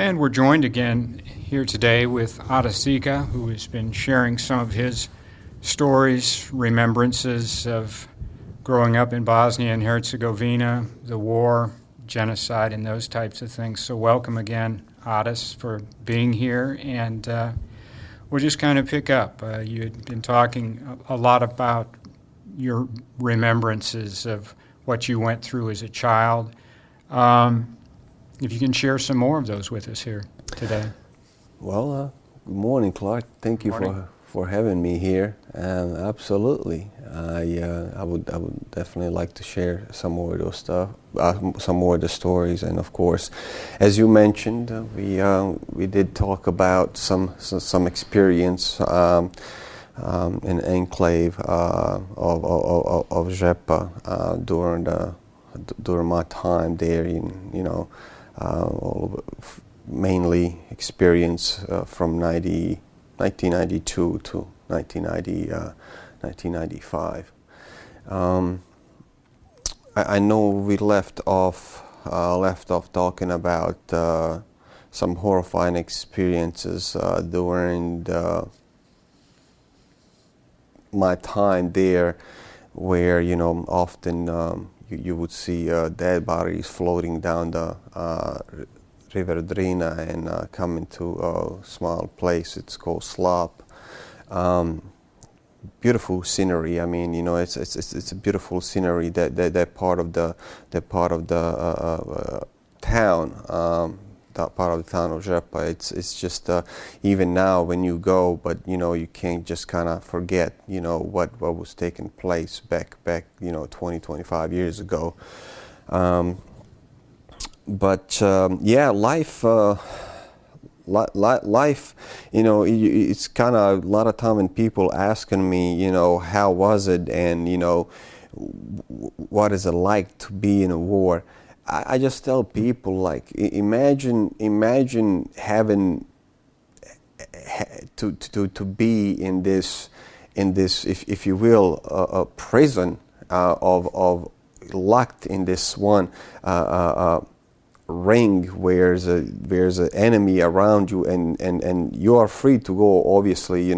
And we're joined again here today with Ziga, who has been sharing some of his stories, remembrances of growing up in Bosnia and Herzegovina, the war, genocide, and those types of things. So welcome again, Adis, for being here. And we'll just kind of pick up. You had been talking a lot about your remembrances of what you went through as a child. If you can share some more of those with us here today. Well, good morning, Clark. Thank you for having me here. Absolutely, I would definitely like to share some more of those stuff, some more of the stories, and of course, as you mentioned, we did talk about some experience in enclave of Žepa during my time there. Mainly experience from 1992 to 1995. I know we left off talking about some horrifying experiences during my time there, where often you would see dead bodies floating down the River Drina and coming to a small place. It's called Slop. Beautiful scenery. I mean, it's a beautiful scenery. That part of the town. That part of the town of Žepa. It's just even now when you go, but you can't just kind of forget what was taking place back 20-25 years ago. But life, it's kind of a lot of time when people asking me, how was it, and what is it like to be in a war. I just tell people, like, imagine having to be in this, if you will, a prison of locked in this one ring where there's an enemy around you, and you are free to go, obviously,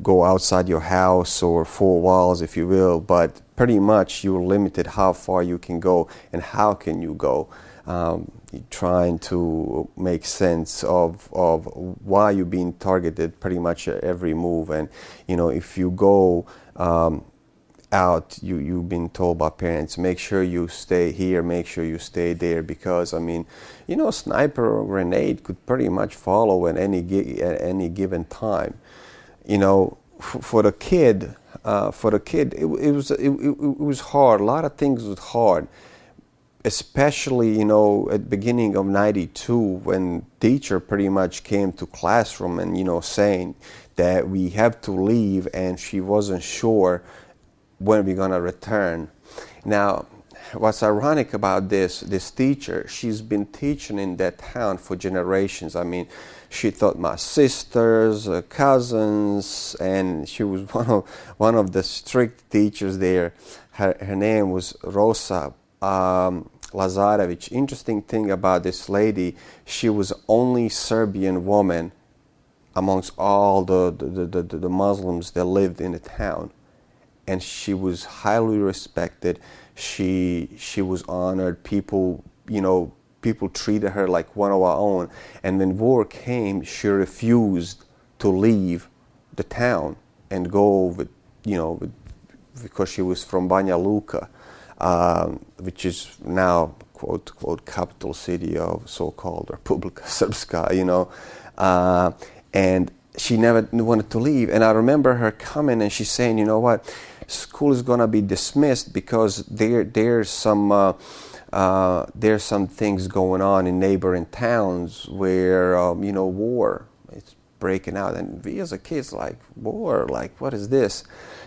go outside your house or four walls, if you will, but pretty much you're limited how far you can go and how can you go. Trying to make sense of why you're being targeted pretty much at every move. And if you go out, you've been told by parents, make sure you stay here, make sure you stay there, because sniper or grenade could pretty much follow at any given time. For the kid, it was hard. A lot of things was hard, especially at the beginning of '92, when teacher pretty much came to classroom and saying that we have to leave, and she wasn't sure when we're gonna return. Now, what's ironic about this teacher, she's been teaching in that town for generations. I mean, she taught my sisters, cousins, and she was one of the strict teachers there. Her name was Rosa Lazarević. Interesting thing about this lady, she was only Serbian woman amongst all the Muslims that lived in the town. And she was highly respected. She was honored. People treated her like one of our own. And when war came, she refused to leave the town and go because she was from Banja Luka, which is now quote capital city of so-called Republika Srpska, and she never wanted to leave. And I remember her coming and she's saying, what, school is going to be dismissed because there's some things going on in neighboring towns where war is breaking out. And we as a kids, like, war, like, what is this?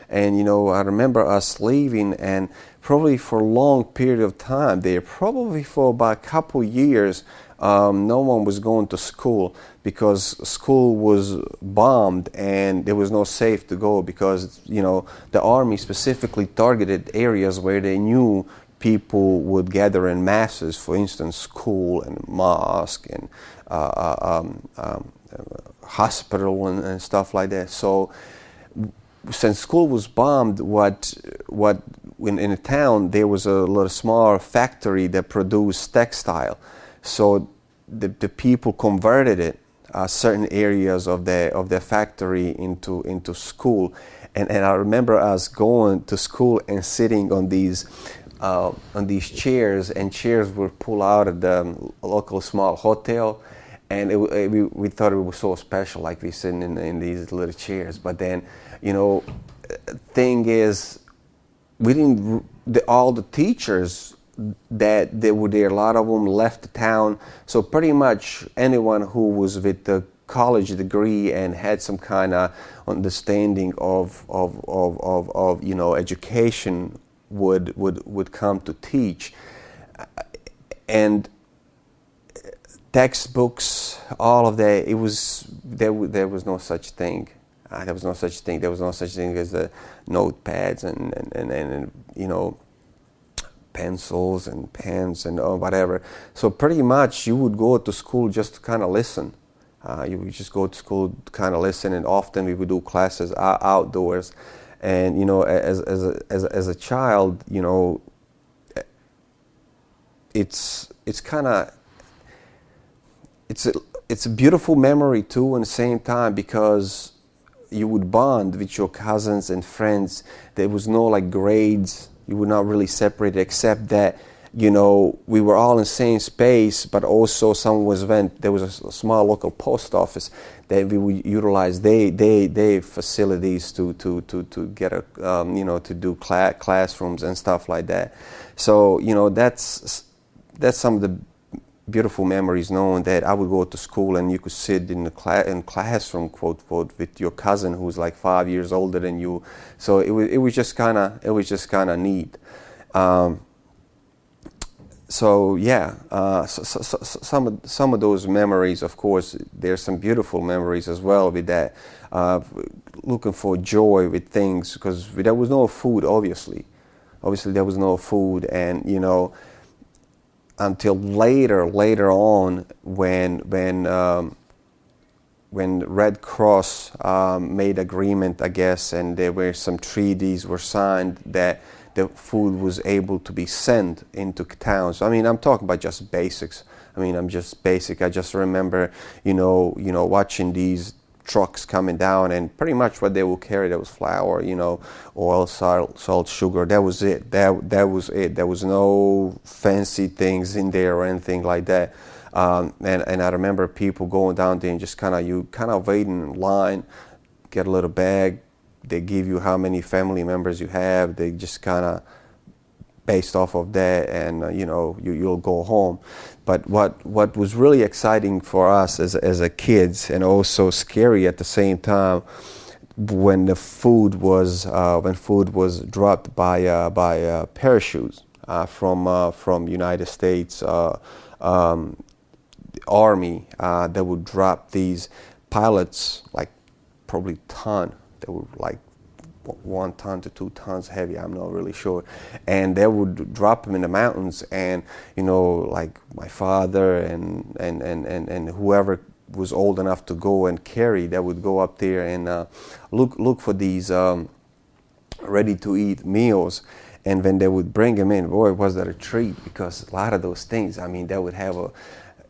And I remember us leaving, and probably for a long period of time there, probably for about a couple years, no one was going to school because school was bombed and there was no safe to go, because the army specifically targeted areas where they knew people would gather in masses, for instance, school and mosque and hospital and stuff like that. So since school was bombed, in a town there was a little small factory that produced textile. So the people converted it, certain areas of the factory into school. And I remember us going to school and sitting on these chairs, and chairs were pulled out of the local small hotel, and we thought it was so special, like we sitting in these little chairs. But then, thing is, we didn't. All the teachers that were there, a lot of them left the town. So pretty much anyone who was with the college degree and had some kind of understanding of education would come to teach. And textbooks, all of that, there was no such thing. There was no such thing. There was no such thing as the notepads and pencils and pens and whatever. So pretty much you would go to school just to kind of listen. You would just go to school to kind of listen, and often we would do classes outdoors. And as a child, it's a beautiful memory too, at the same time, because you would bond with your cousins and friends. There was no like grades. You were not really separated, except that we were all in the same space, but also there was a small local post office that we would utilize their facilities to get to do classrooms and stuff like that. So that's some of the beautiful memories, knowing that I would go to school and you could sit in the classroom, quote, with your cousin who's like 5 years older than you. So it was just kind of neat. So yeah, some of those memories, of course, there's some beautiful memories as well with that. Looking for joy with things, because there was no food, obviously there was no food, and until later on when Red Cross made agreement, I guess, and there were some treaties were signed that the food was able to be sent into towns. I mean, I'm talking about just basics. I'm just basic. I just remember, watching these trucks coming down, and pretty much what they will carry, there was flour, oil, salt, sugar. That was it. That was it. There was no fancy things in there or anything like that. And I remember people going down there and just kind of waiting in line, get a little bag. They give you how many family members you have. They just kind of based off of that, and you'll go home. But what was really exciting for us as a kids, and also scary at the same time, when food was dropped by parachutes from United States Army, that would drop these pallets, like probably ton. They were like 1 ton to 2 tons heavy, I'm not really sure, and they would drop them in the mountains, and like my father and whoever was old enough to go and carry, they would go up there and look for these ready to eat meals. And when they would bring them in, boy, was that a treat, because a lot of those things, they would have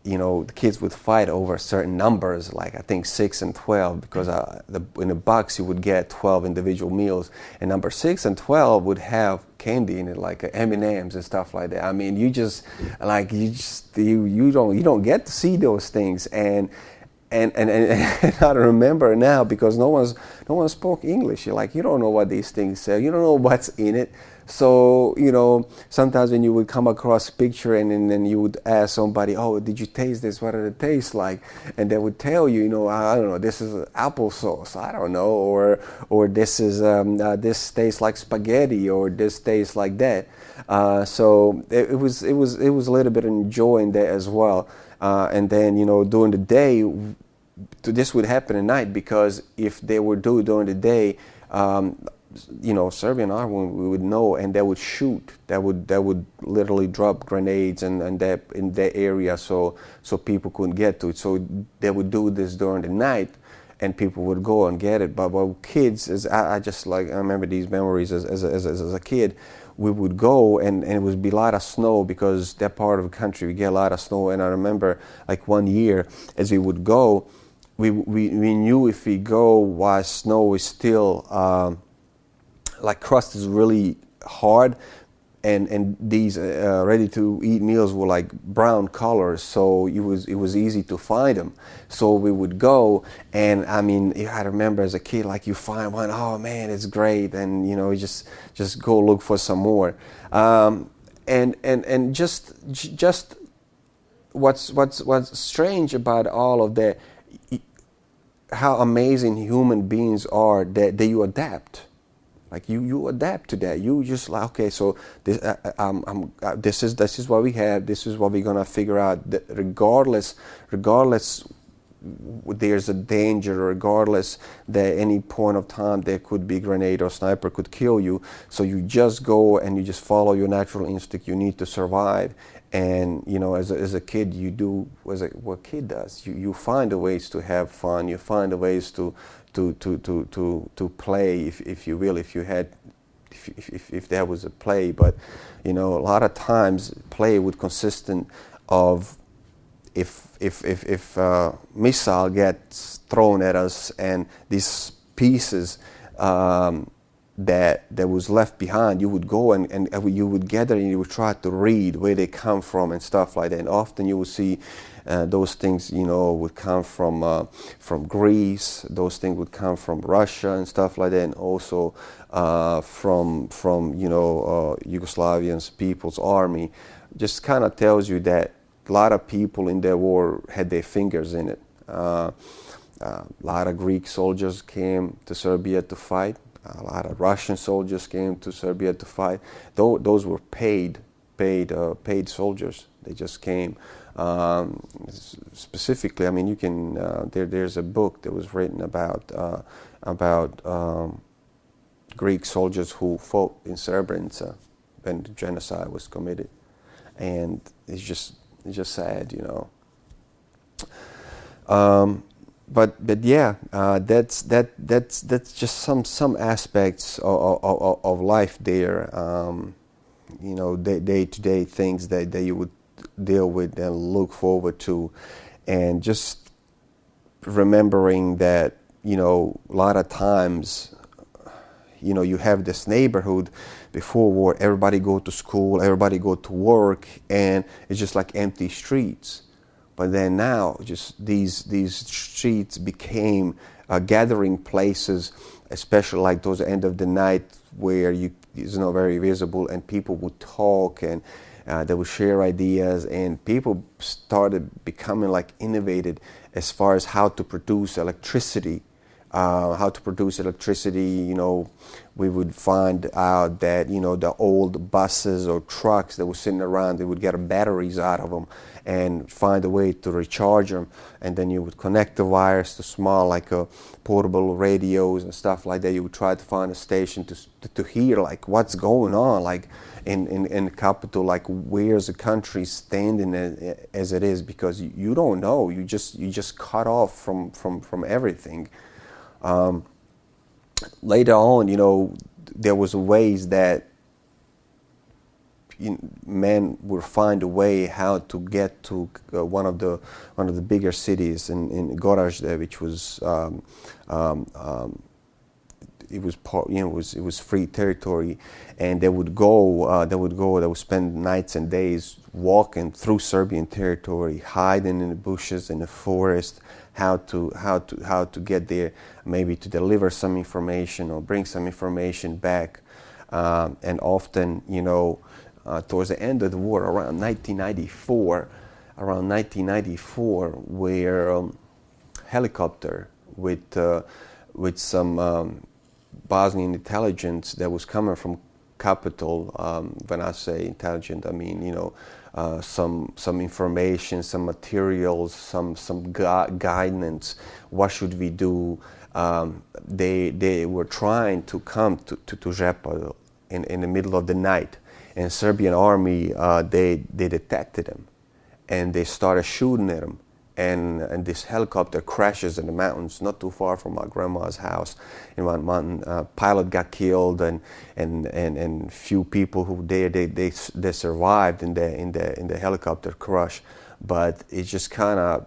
the kids would fight over certain numbers, like I think 6 and 12, because in a box you would get 12 individual meals, and number 6 and 12 would have candy in it, like M&Ms and stuff like that. You don't get to see those things, and I remember now, because no one spoke English. You don't know what these things say. You don't know what's in it. So, sometimes when you would come across a picture and then you would ask somebody, oh, did you taste this? What did it taste like? And they would tell you, I don't know, this is applesauce, I don't know, or this is this tastes like spaghetti, or this tastes like that. So it was a little bit of enjoying that as well. And then, during the day, this would happen at night, because if they were due during the day, Serbian army, we would know, and they would shoot. They would literally drop grenades and that in that area, so people couldn't get to it. So they would do this during the night, and people would go and get it. But kids, I remember these memories as a kid. We would go, and it would be a lot of snow, because that part of the country we get a lot of snow. And I remember like one year as we would go, we knew if we go while snow is still like crust is really hard, and these ready-to-eat meals were like brown colors, so it was easy to find them. So we would go, and I mean, I remember as a kid, like you find one, oh man, it's great, and you just go look for some more, and just what's strange about all of that, how amazing human beings are, that you adapt. Like you adapt to that. You just like, okay, so this this is what we have. This is what we're gonna figure out. That regardless, there's a danger. Regardless, that any point of time there could be grenade or sniper could kill you. So you just go and you just follow your natural instinct. You need to survive. And as a kid, you do what a kid does. You find the ways to have fun. You find the ways to play, if you will, if there was a play. But a lot of times play would consist of if missile gets thrown at us, and these pieces that was left behind, you would go and you would gather, and you would try to read where they come from and stuff like that. And often you would see those things, would come from Greece. Those things would come from Russia and stuff like that, and also from Yugoslavian People's Army. Just kind of tells you that a lot of people in that war had their fingers in it. A lot of Greek soldiers came to Serbia to fight. A lot of Russian soldiers came to Serbia to fight. Those were paid soldiers. They just came. Specifically, I mean, you can. There's a book that was written about Greek soldiers who fought in Srebrenica when the genocide was committed, and it's just sad, But yeah, that's just some aspects of life there. Day-to-day things that you would deal with and look forward to, and just remembering that a lot of times you have this neighborhood before war. Everybody go to school, everybody go to work, and it's just like empty streets. But then now, just these streets became gathering places, especially like those end of the night where it's not very visible, and people would talk, and they would share ideas, and people started becoming like innovated as far as how to produce electricity. We would find out that the old buses or trucks that were sitting around, they would get batteries out of them and find a way to recharge them, and then you would connect the wires to small like portable radios and stuff like that. You would try to find a station to hear like what's going on, like in the capital, like where's the country standing as it is, because you don't know. You just cut off from everything. Later on, there was ways that men would find a way how to get to one of the bigger cities in Gorazde, which was it was free territory, and they would spend nights and days walking through Serbian territory, hiding in the bushes, in the forest, how to get there, maybe to deliver some information or bring some information back, and often, towards the end of the war, around 1994, where helicopter with some Bosnian intelligence that was coming from capital. When I say intelligent, I mean some information, some materials, some guidance. What should we do? They were trying to come to Žepelj in the middle of the night, and Serbian army they detected them, and they started shooting at them. And this helicopter crashes in the mountains, not too far from my grandma's house. In one mountain, pilot got killed, and few people who they survived in the helicopter crash. But it's just kind of,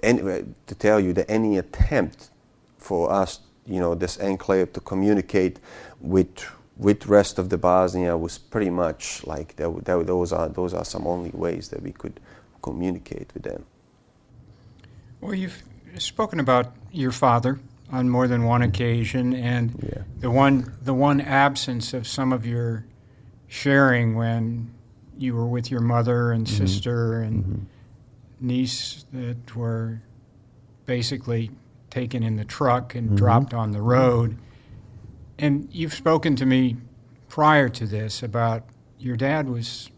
anyway, to tell you that any attempt for us, this enclave to communicate with rest of the Bosnia was pretty much like those are some only ways that we could communicate with them. Well, you've spoken about your father on more than one occasion, and the one absence of some of your sharing when you were with your mother and sister and niece that were basically taken in the truck and dropped on the road. And you've spoken to me prior to this about your dad was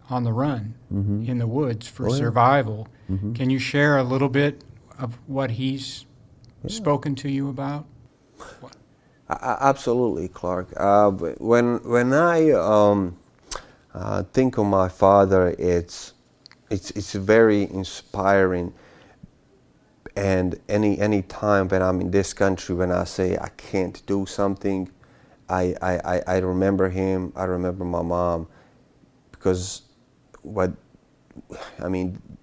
on the run in the woods for survival. Can you share a little bit of what he's spoken to you about? Absolutely, Clark. When I think of my father, it's very inspiring. And any time when I'm in this country, when I say I can't do something, I remember him. I remember my mom, because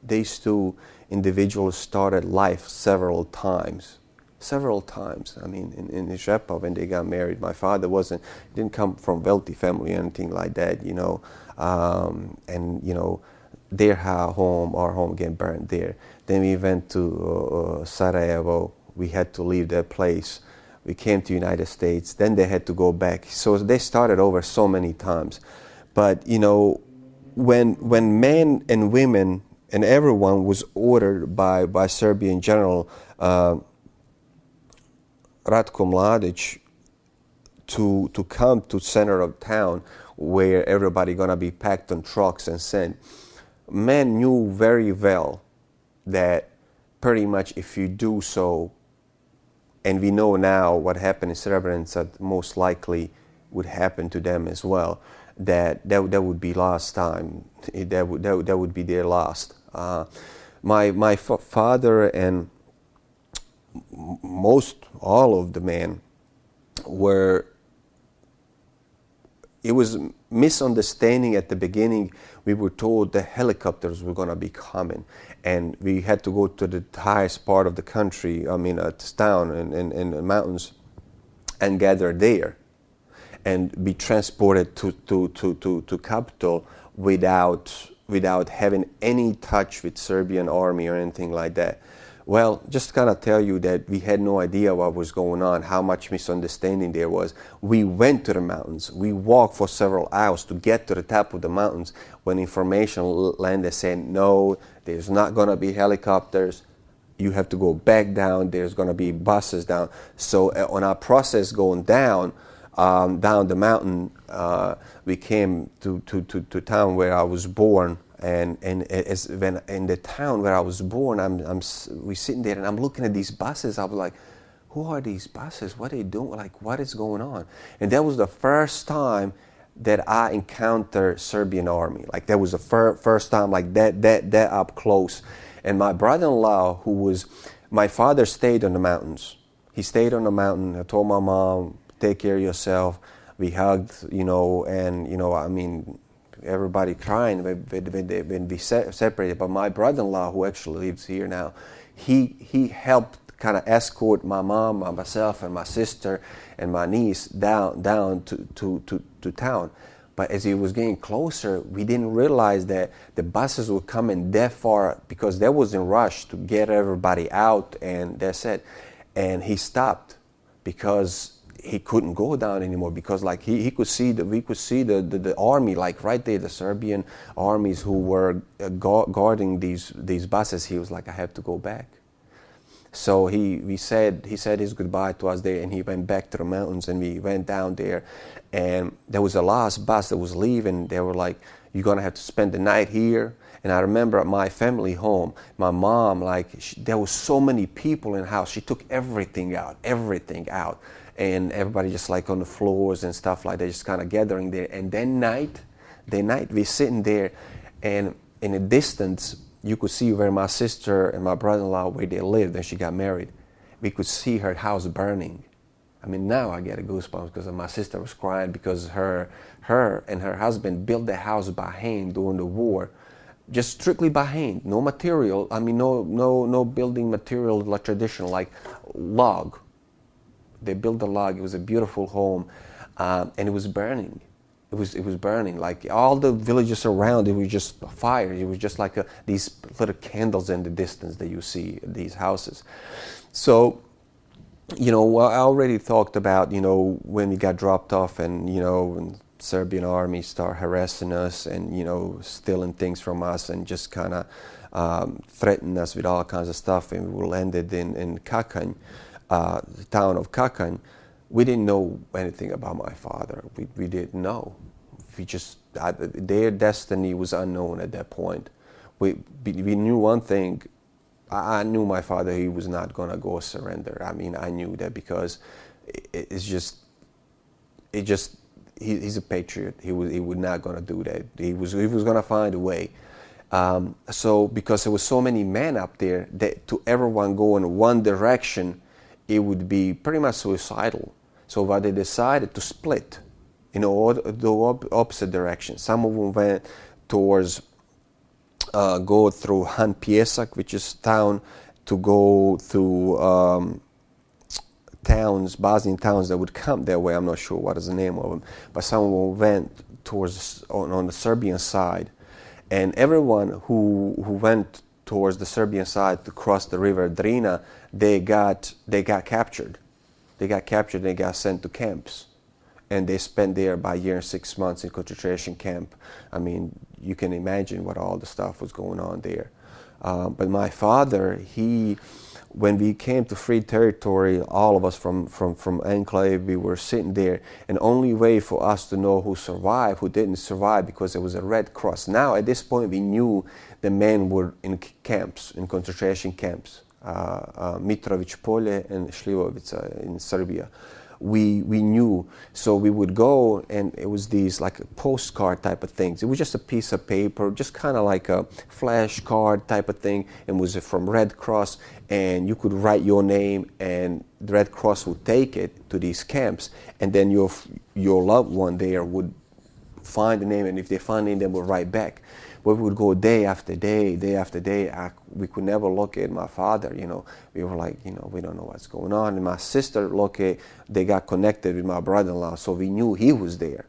these two individuals started life several times. I mean, in Žepelj, when they got married, my father didn't come from wealthy family or anything like that, their home, our home, get burned there. Then we went to Sarajevo. We had to leave that place. We came to United States. Then they had to go back. So they started over so many times. But when men and women and everyone was ordered by Serbian General Ratko Mladic to come to center of town where everybody gonna be packed on trucks and sent, men knew very well that pretty much if you do so, and we know now what happened in Srebrenica most likely would happen to them as well, that would be last time. That would be their last. My father and all of the men were. It was misunderstanding at the beginning. We were told the helicopters were going to be coming, and we had to go to the highest part of the country, this town in the mountains, and gather there, and be transported to capital without having any touch with Serbian army or anything like that. Well, just to kind of tell you that we had no idea what was going on, how much misunderstanding there was. We went to the mountains. We walked for several hours to get to the top of the mountains. When information landed saying, no, there's not going to be helicopters. You have to go back down. There's going to be buses down. So on our process going down the mountain, we came to town where I was born. And when in the town where I was born, we sitting there and I'm looking at these buses. I was like, who are these buses? What are they doing? Like, what is going on? And that was the first time that I encountered Serbian army. Like, that was the first time like that up close. And my brother-in-law, my father stayed on the mountains. He stayed on the mountain. I told my mom, take care of yourself. We hugged, everybody crying when we separated. But my brother-in-law, who actually lives here now, he helped kind of escort my mom, myself, and my sister and my niece down to town. But as he was getting closer, we didn't realize that the buses were coming that far, because there was a rush to get everybody out, and that's it. And he stopped because he couldn't go down anymore, because like we could see the army, like right there, the Serbian armies who were guarding these buses. He was like, I have to go back. So he said his goodbye to us there, and he went back to the mountains, and we went down there, and there was a last bus that was leaving. They were like, you're gonna have to spend the night here, And I remember at my family home, my mom, there was so many people in the house. She took everything out. And everybody just like on the floors and stuff like that, just kind of gathering there. And then night, we're sitting there, and in the distance, you could see where my sister and my brother-in-law, where they lived, and she got married. We could see her house burning. I mean, now I get a goosebumps because my sister was crying because her and her husband built the house by hand during the war, just strictly by hand, no material. I mean, no building material like traditional, like log. They built a log. It was a beautiful home, and it was burning. It was burning. Like all the villages around, it was just fire. It was just like these little candles in the distance that you see these houses. So, I already talked about, when we got dropped off and, when Serbian army started harassing us and, stealing things from us and just kind of threatening us with all kinds of stuff, and we landed in Kakanj, the town of Kakanj. We didn't know anything about my father. We didn't know. Their destiny was unknown at that point. We knew one thing. I knew my father, he was not going to go surrender. I mean, I knew that because he's a patriot. He was not going to do that. He was going to find a way. So because there was so many men up there, that to everyone go in one direction, it would be pretty much suicidal. So what they decided to split, the opposite direction. Some of them went towards go through Han Piesak, which is town, to go through towns, Bosnian towns that would come that way. I'm not sure what is the name of them, but some of them went towards on the Serbian side, and everyone who went towards the Serbian side to cross the river Drina, they got captured. They got captured. They got sent to camps, and they spent there about a year and 6 months in concentration camp. I mean, you can imagine what all the stuff was going on there. But my father, when we came to free territory, all of us from Enclave, we were sitting there, and only way for us to know who survived, who didn't survive, because there was a Red Cross. Now, at this point, we knew the men were in camps, in concentration camps, Mitrović Polje and Šljivovica in Serbia. We knew, so we would go, and it was these like postcard type of things. It was just a piece of paper, just kind of like a flash card type of thing, and was from Red Cross, and you could write your name, and the Red Cross would take it to these camps, and then your loved one there would find the name, and if they find it, they would write back. We would go day after day. We could never locate my father, We were like, we don't know what's going on. And my sister, they got connected with my brother-in-law, so we knew he was there.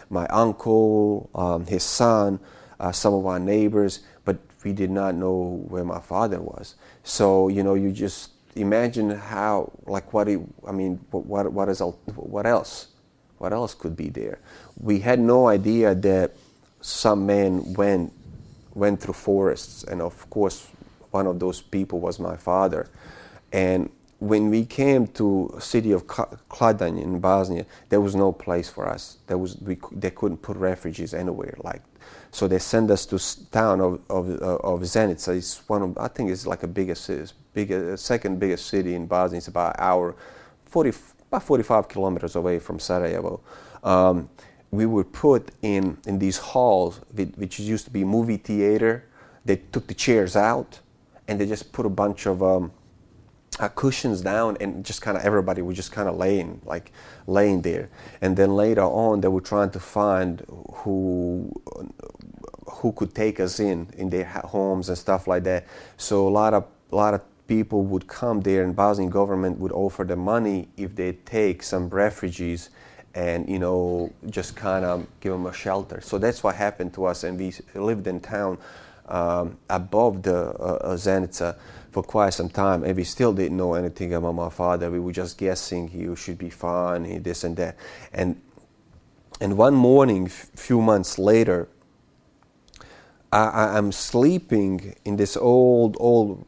My uncle, his son, some of our neighbors, but we did not know where my father was. So, you just imagine how, like, what else? What else could be there? We had no idea that some men went through forests, and of course one of those people was my father. And when we came to city of Kladanj in Bosnia, there was no place for us. They couldn't put refugees anywhere. So they sent us to town of Zenica. It's I think it's like second biggest city in Bosnia. It's about 45 kilometers away from Sarajevo. We were put in these halls, which used to be movie theater. They took the chairs out, and they just put a bunch of cushions down, and just kind of everybody was just kind of laying there. And then later on, they were trying to find who could take us in their homes and stuff like that. So a lot of people would come there, and Bosnian government would offer them money if they take some refugees, and just kind of give them a shelter. So that's what happened to us, and we lived in town above the Zenica for quite some time, and we still didn't know anything about my father. We were just guessing he should be fine, he this and that. And one morning, few months later, I'm sleeping in this old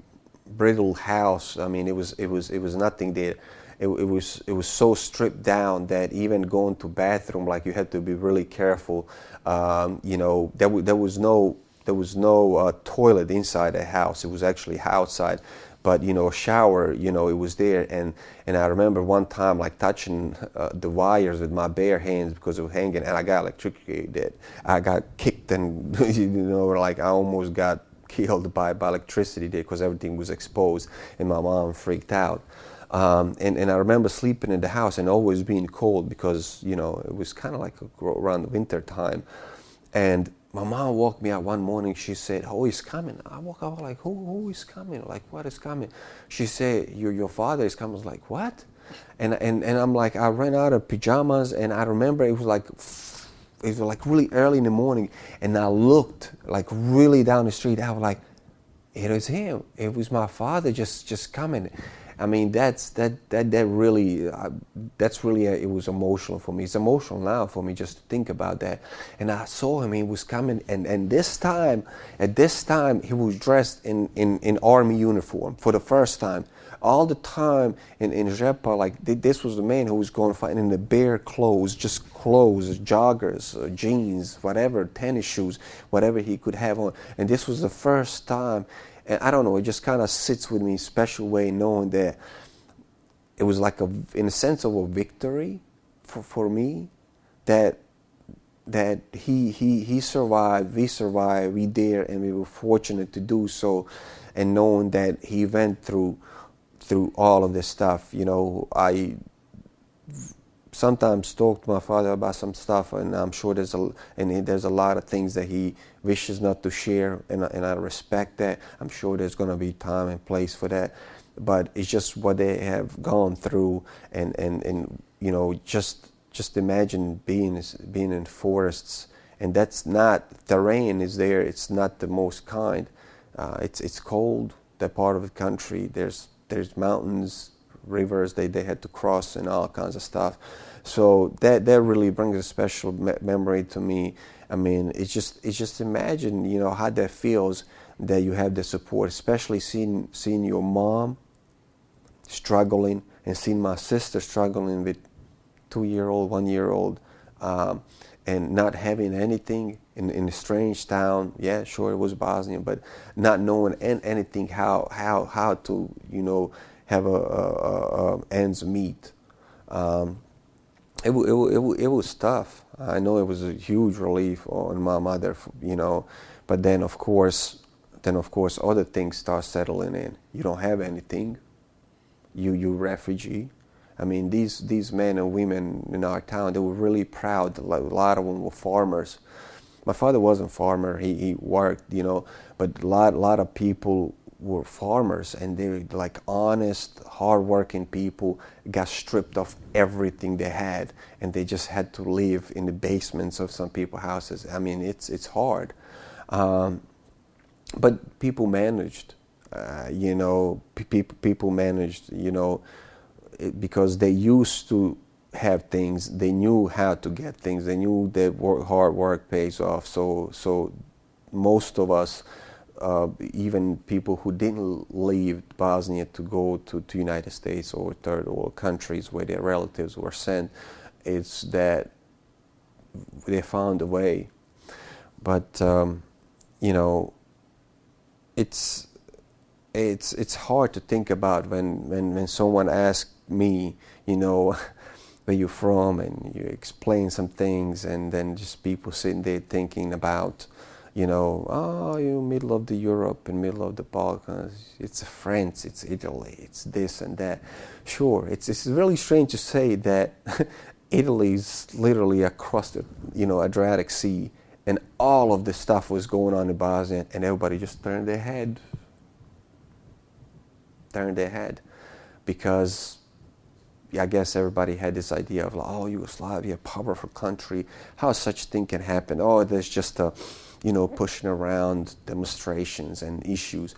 brittle house. I mean, it was nothing there. It was so stripped down that even going to bathroom, like, you had to be really careful. There was no toilet inside the house. It was actually outside, but shower, it was there. And I remember one time like touching the wires with my bare hands because it was hanging, and I got electrocuted. I got kicked, and like I almost got killed by electricity there because everything was exposed, and my mom freaked out. And I remember sleeping in the house and always being cold because it was kind of like around winter time. And my mom woke me up one morning. She said, "Who is coming?" I woke up like, who is coming? Like, what is coming? She said, your father is coming. I was like, what? And I'm like, I ran out of pajamas, and I remember it was like really early in the morning, and I looked like really down the street. I was like, it was him. It was my father just coming. I mean, that's really it was emotional for me. It's emotional now for me just to think about that. And I saw him. He was coming, and at this time, he was dressed in army uniform for the first time. All the time in Žepa, like this was the man who was going to fight in the bare clothes, just clothes, joggers, jeans, whatever, tennis shoes, whatever he could have on. And this was the first time. And I don't know, it just kind of sits with me in a special way, knowing that it was like in a sense of a victory for me, that he survived, we survived, we did, and we were fortunate to do so. And knowing that he went through all of this stuff, I sometimes talk to my father about some stuff, and I'm sure there's a lot of things that he wishes not to share, and I respect that. I'm sure there's going to be time and place for that, but it's just what they have gone through, and just imagine being in forests, and that's not, the rain is there. It's not the most kind. It's cold. That part of the country. There's mountains, rivers they had to cross, and all kinds of stuff. So that really brings a special memory to me. I mean, it's just imagine how that feels, that you have the support, especially seeing your mom struggling, and seeing my sister struggling with 2-year-old, 1-year-old, and not having anything in a strange town. Yeah, sure, it was Bosnia, but not knowing anything how to have a ends meet. It was tough. I know it was a huge relief on my mother, but then of course other things start settling in. You don't have anything. You refugee. I mean, these men and women in our town, they were really proud. A lot of them were farmers. My father wasn't a farmer. He worked, but a lot of people were farmers, and they were like honest, hard-working people, got stripped of everything they had, and they just had to live in the basements of some people's houses. I mean, it's hard, but people managed. People managed. Because they used to have things, they knew how to get things, they knew that hard work pays off. So most of us, even people who didn't leave Bosnia to go to United States or third world countries where their relatives were sent, it's that they found a way. But it's hard to think about when someone asks me, where you're from, and you explain some things, and then just people sitting there thinking about, you're middle of the Europe and middle of the Balkans, it's France, it's Italy, it's this and that. Sure, it's really strange to say that Italy is literally across the Adriatic Sea, and all of this stuff was going on in Bosnia, and everybody just turned their head, because I guess everybody had this idea of like, oh, Yugoslavia, powerful country, how such thing can happen? Oh, there's just pushing around demonstrations and issues,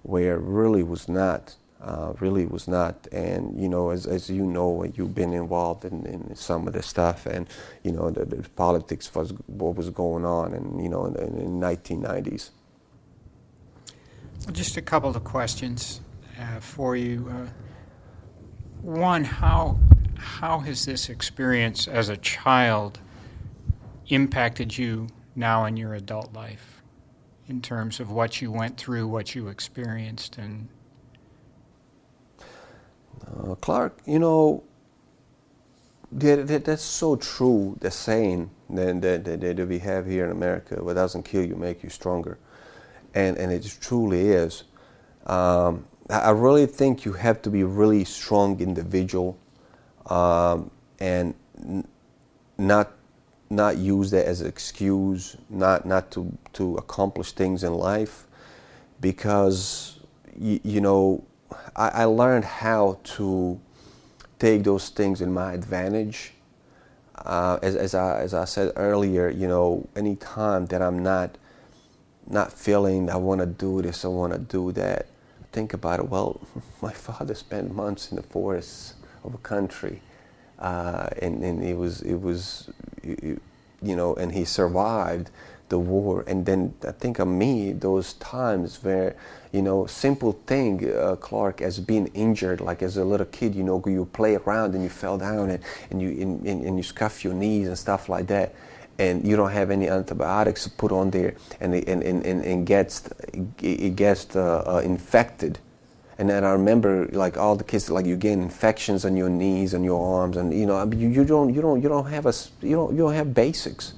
where really was not. And as you've been involved in some of the stuff, and the politics was what was going on, and in 1990s. Just a couple of questions for you. One, how has this experience as a child impacted you now in your adult life? in terms of what you went through, what you experienced, and Clark, that's so true, the saying that we have here in America: what doesn't kill you make you stronger. And it truly is. I really think you have to be a really strong individual, and not use that as an excuse, not to accomplish things in life, because I learned how to take those things in my advantage. As I said earlier, any time that I'm not feeling I want to do this, I want to do that, think about it. Well, my father spent months in the forests of a country, and and he survived the war. And then I think of me, those times where, simple thing, Clark, as being injured, like as a little kid, you play around and you fell down and you scuff your knees and stuff like that, and you don't have any antibiotics to put on there, and it gets infected. And then I remember, like, all the kids, like, you get infections on your knees and your arms, and you don't have basics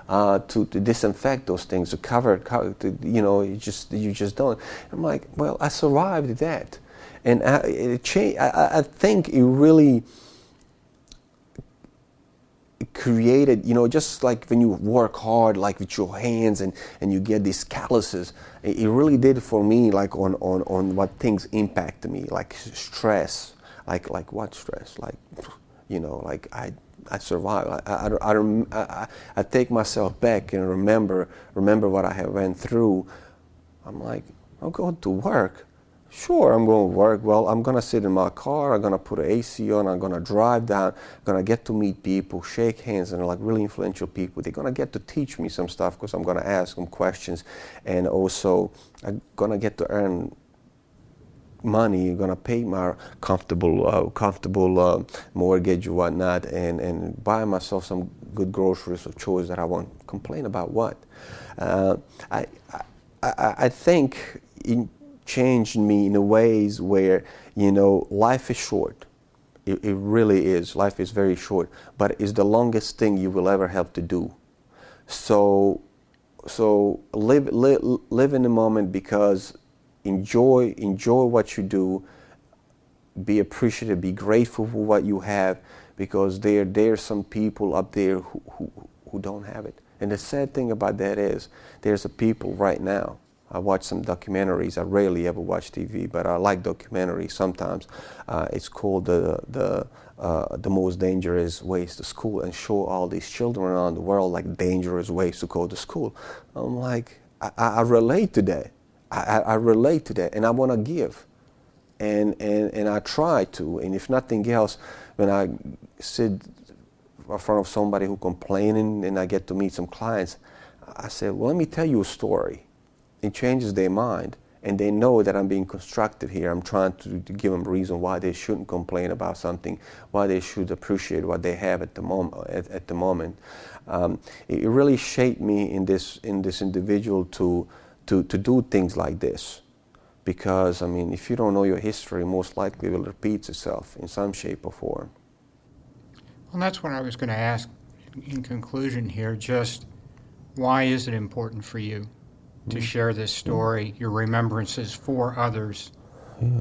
to disinfect those things, to cover you just don't. I'm like, well, I survived that, and it changed. I think it really created, just like when you work hard, like with your hands, and you get these calluses, it really did for me, like on what things impacted me, like stress, like what stress, like, like I survived. I take myself back and remember what I have went through. I'm like, I'm going to work. Sure, I'm going to work. Well, I'm going to sit in my car. I'm going to put an AC on. I'm going to drive down. I'm going to get to meet people, shake hands, and like really influential people. They're going to get to teach me some stuff because I'm going to ask them questions. And also, I'm going to get to earn money. I'm going to pay my comfortable mortgage or whatnot, and buy myself some good groceries of choice that I won't complain about what. I think changed me in a ways where, life is short. It really is. Life is very short, but it's the longest thing you will ever have to do. So live in the moment, because enjoy what you do. Be appreciative. Be grateful for what you have, because there's some people up there who don't have it. And the sad thing about that is, there's a people right now. I watch some documentaries. I rarely ever watch TV, but I like documentaries sometimes. It's called the Most Dangerous Ways to School, and show all these children around the world like dangerous ways to go to school. I'm like, I relate to that. I relate to that, and I want to give, and I try to. And if nothing else, when I sit in front of somebody who complaining, and I get to meet some clients, I say, well, let me tell you a story. It changes their mind, and they know that I'm being constructive here. I'm trying to give them a reason why they shouldn't complain about something, why they should appreciate what they have at the moment. It really shaped me in this individual to do things like this, because if you don't know your history, most likely it will repeat itself in some shape or form. Well, that's what I was going to ask in conclusion here. Just why is it important for you to share this story, your remembrances, for others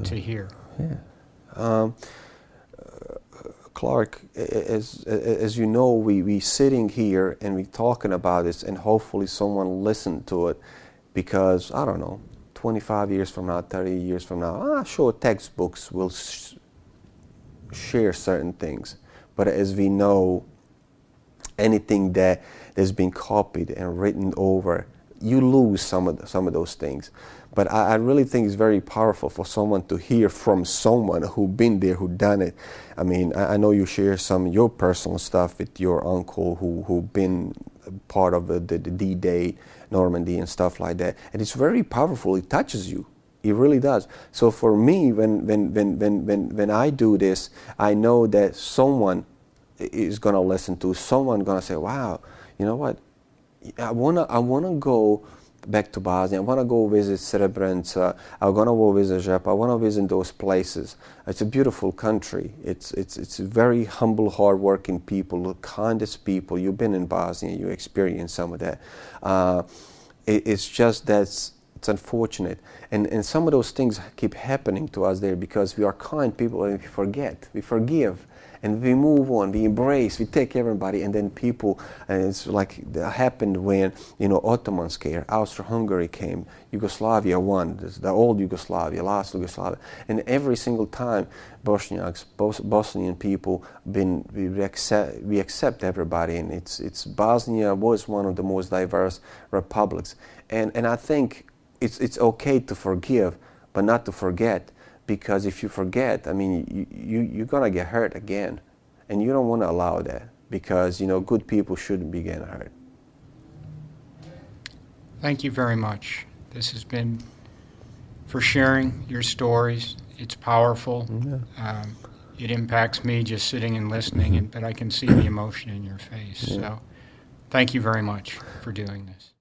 to hear? Yeah. Clark, as you know, we sitting here and we talking about this, and hopefully someone listened to it, because, I don't know, 25 years from now, 30 years from now, sure, textbooks will share certain things. But as we know, anything that has been copied and written over, you lose some of those things. But I really think it's very powerful for someone to hear from someone who been there, who done it. I know you share some of your personal stuff with your uncle who been part of the D-Day, Normandy and stuff like that. And it's very powerful. It touches you. It really does. So for me, when I do this, I know that someone is going to listen to, someone going to say, wow, you know what? I wanna go back to Bosnia. I want to go visit Srebrenica. I want to go visit Žep. I want to visit those places. It's a beautiful country. It's very humble, hardworking people, the kindest people. You've been in Bosnia. You experienced some of that. It's just that it's unfortunate. And some of those things keep happening to us there because we are kind people and we forget. We forgive. And we move on, we embrace, we take everybody, and then people, and it's like that happened when, Ottomans came, Austro-Hungary came, Yugoslavia won, the old Yugoslavia, last Yugoslavia, and every single time Bosnian people we accept everybody, and it's Bosnia was one of the most diverse republics, and I think it's okay to forgive, but not to forget. Because if you forget, I mean, you're going to get hurt again. And you don't want to allow that because, good people shouldn't be getting hurt. Thank you very much. This has been for sharing your stories. It's powerful. Yeah. It impacts me just sitting and listening, but I can see the emotion in your face. Yeah. So thank you very much for doing this.